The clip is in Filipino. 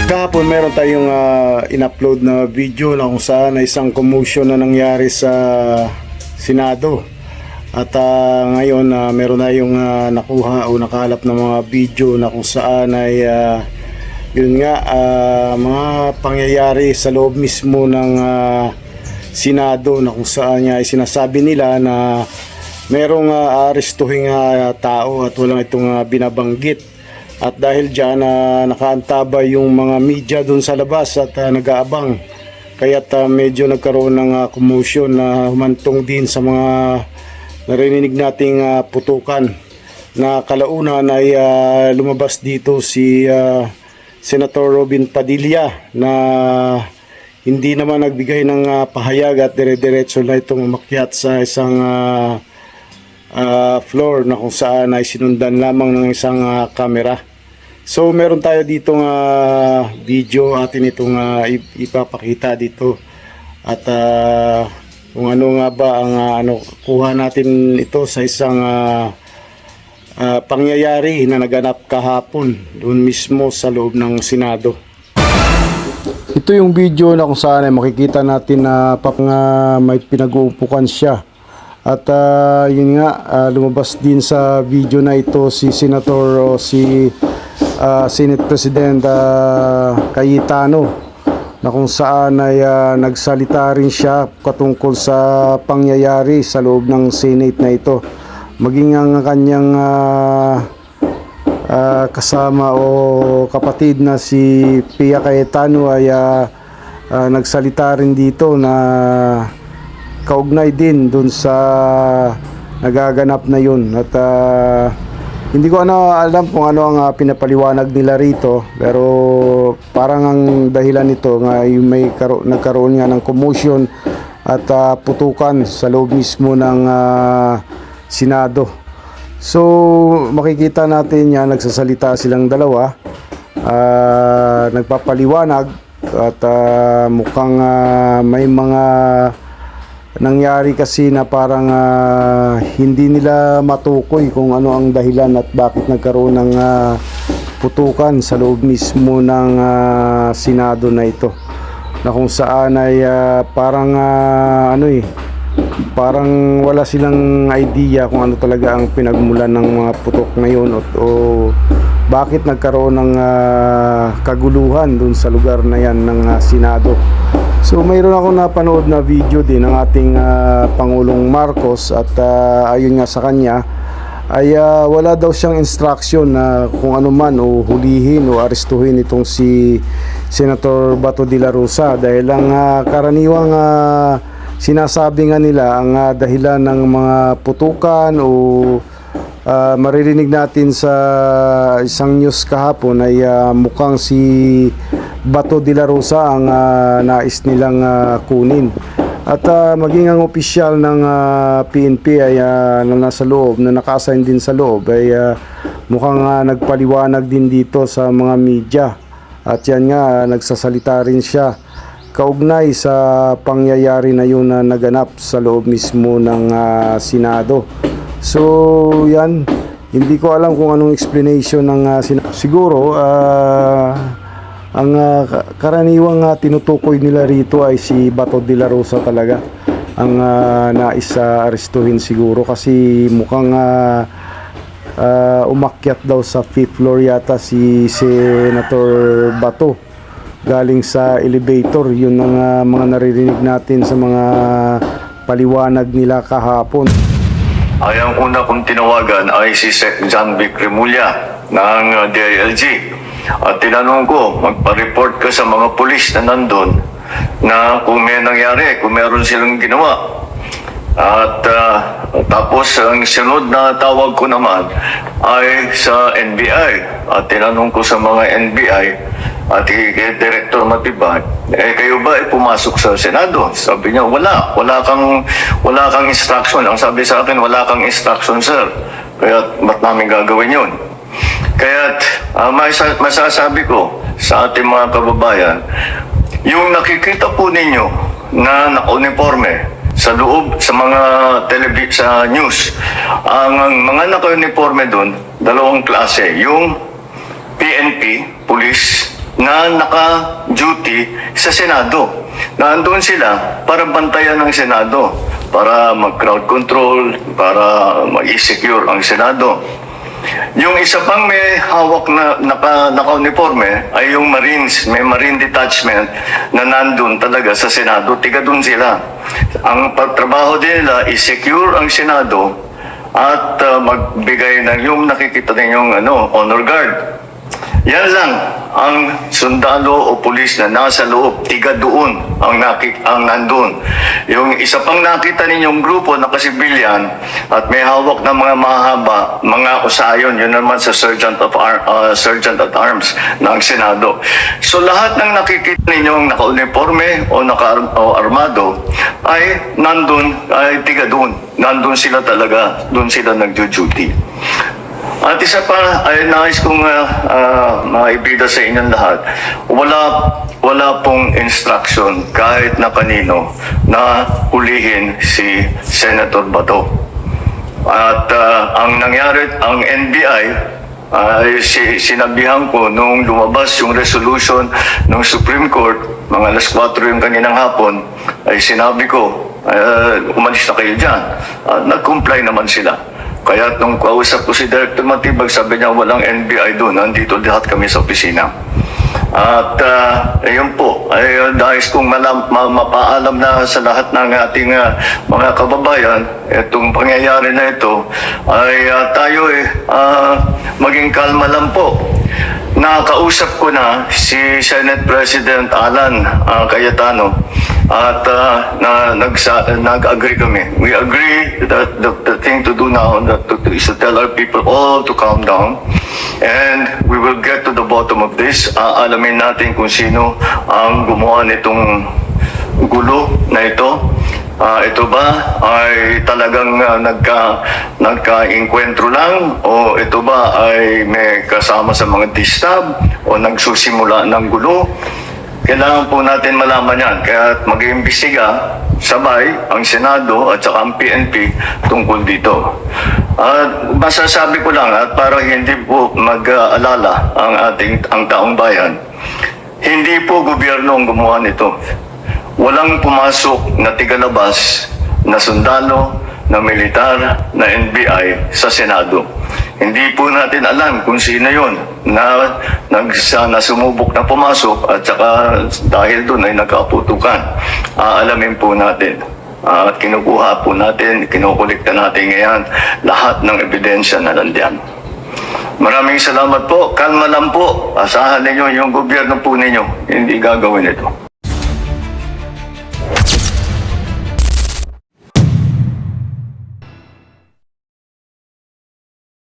Kahapon meron tayong in-upload na video na kung saan na isang commotion na nangyari sa Senado. At ngayon meron tayong nakuha o nakahalap ng mga video na kung saan ay yun nga mga pangyayari sa loob mismo ng Senado, na kung saan ay sinasabi nila na merong arestuhing tao at walang itong binabanggit. At dahil dyan nakaantabay yung mga media doon sa labas at nag-aabang, kaya't medyo nagkaroon ng commotion na humantong din sa mga narinig nating putukan, na kalaunan ay lumabas dito si Senator Robin Padilla na hindi naman nagbigay ng pahayag at dire-diretso na itong umakyat sa isang floor na kung saan ay sinundan lamang ng isang camera. So meron tayo ditong video atin itong ipapakita dito, at kung ano nga ba ang kuha natin ito sa isang pangyayari na naganap kahapon doon mismo sa loob ng Senado. Ito yung video na kung saan ay makikita natin na may pinag-uupukan siya. At yun nga, lumabas din sa video na ito si Senator o si Senate President Cayetano, na kung saan ay nagsalita rin siya patungkol sa pangyayari sa loob ng Senate na ito. Maging ang kanyang kasama o kapatid na si Pia Cayetano ay nagsalita rin dito na kaugnay din dun sa nagaganap na yun. At hindi ko alam kung ano ang pinapaliwanag nila rito, pero parang ang dahilan nito nga yung nagkaroon nga ng commotion at putukan sa loob mismo ng Senado. So makikita natin yan, nagsasalita silang dalawa, nagpapaliwanag, at mukhang may mga nangyari kasi na parang hindi nila matukoy kung ano ang dahilan at bakit nagkaroon ng putukan sa loob mismo ng Senado na ito, na kung saan ay parang parang wala silang idea kung ano talaga ang pinagmulan ng mga putok na yun, o bakit nagkaroon ng kaguluhan dun sa lugar na yan ng Senado. So mayroon ako napanood na video din ng ating Pangulong Marcos, at ayon nga sa kanya ay wala daw siyang instruction na kung ano man o hulihin o arestuhin itong si Senator Bato de la Rosa, dahil ang karaniwang sinasabi nga nila ang dahilan ng mga putukan o maririnig natin sa isang news kahapon ay mukhang si Bato de la Rosa ang nais nilang kunin. At maging ang opisyal ng PNP ay na nasa loob, na naka-assign din sa loob, ay mukhang nagpaliwanag din dito sa mga media. At yan nga, nagsasalita rin siya kaugnay sa pangyayari na yun na naganap sa loob mismo ng Senado. So yan, hindi ko alam kung anong explanation ng siguro ang karaniwang tinutukoy nila rito ay si Bato de la Rosa talaga ang nais arestuhin siguro, kasi mukhang umakyat daw sa 5th floor yata si Senator Bato galing sa elevator. Yun ang mga naririnig natin sa mga paliwanag nila kahapon. Ay ang una kong tinawagan ay si Sec. John Vic Remulla ng DILG. At tinanong ko, magpa-report ka sa mga pulis na nandun na kung may nangyari, kung meron silang ginawa. At tapos ang sunod na tawag ko naman ay sa NBI. At tinanong ko sa mga NBI at kay Director Matibag, kayo ba ay pumasok sa Senado? Sabi niya, wala kang instruction. Ang sabi sa akin, wala kang instruction, sir. Kaya ba't namin gagawin yun? Kaya't masasabi ko sa ating mga kababayan, yung nakikita po ninyo na naka-uniforme sa loob, sa mga sa news, ang mga naka-uniforme doon, dalawang klase, yung PNP, Police na naka-duty sa Senado. Nandun sila para bantayan ng Senado, para mag-crowd control, para mag-secure ang Senado. Yung isa pang may hawak na naka-uniforme ay yung Marines, may Marine Detachment na nandun talaga sa Senado, tiga dun sila. Ang pagtrabaho din nila is secure ang Senado at magbigay ng yung nakikita ninyong honor guard. Yan lang ang sundalo o pulis na nasa loob, tiga doon ang nandun. Yung isa pang nakita ninyong grupo na kasibilyan at may hawak na mga mahaba, mga usayon, yun naman sa Sergeant at Arms ng Senado. So lahat ng nakikita ninyong naka-uniforme o naka-armado ay nandun, ay tiga doon. Nandun sila talaga, doon sila nagjo-duty. At isa pa ay nais kong maibida sa inyong lahat, wala pong instruction kahit na kanino na hulihin si Senator Bato. At ang nangyari, ang NBI ay sinabihan ko nung lumabas yung resolution ng Supreme Court, mga alas 4 yung kaninang hapon, ay sinabi ko, umalis na kayo dyan. Nag-comply naman sila. Kaya nung kausap ko si Director Matibag, sabi niya walang NBI doon, nandito lahat kami sa opisina. At ayun po, ay dahil kong mapaalam na sa lahat ng ating mga kababayan, itong pangyayari na ito, ay tayo maging kalma lang po. Nakausap ko na si Senate President Alan Cayetano at nag-agree kami. We agree that the thing to do now is to tell our people all to calm down and we will get to the bottom of this. Alamin natin kung sino ang gumawa nitong gulo na ito. Ito ba ay talagang nagka-inkwentro lang o ito ba ay may kasama sa mga distab o nagsusimula ng gulo? Kailangan po natin malaman yan. Kaya mag-iimbestiga sabay ang Senado at saka ang PNP tungkol dito. Masasabi ko lang at para hindi po mag-alala ang taong bayan, hindi po gobyerno ang gumawa nito. Walang pumasok na tigalabas na sundalo, na militar, na NBI sa Senado. Hindi po natin alam kung sino yun na sumubok na pumasok at saka dahil doon ay nagkaputukan. Aalamin po natin. At kinukuha po natin, kinukulikta natin ngayon lahat ng ebidensya na nandiyan. Maraming salamat po. Kalma lang po. Asahan ninyo yung gobyerno po ninyo. Hindi gagawin ito.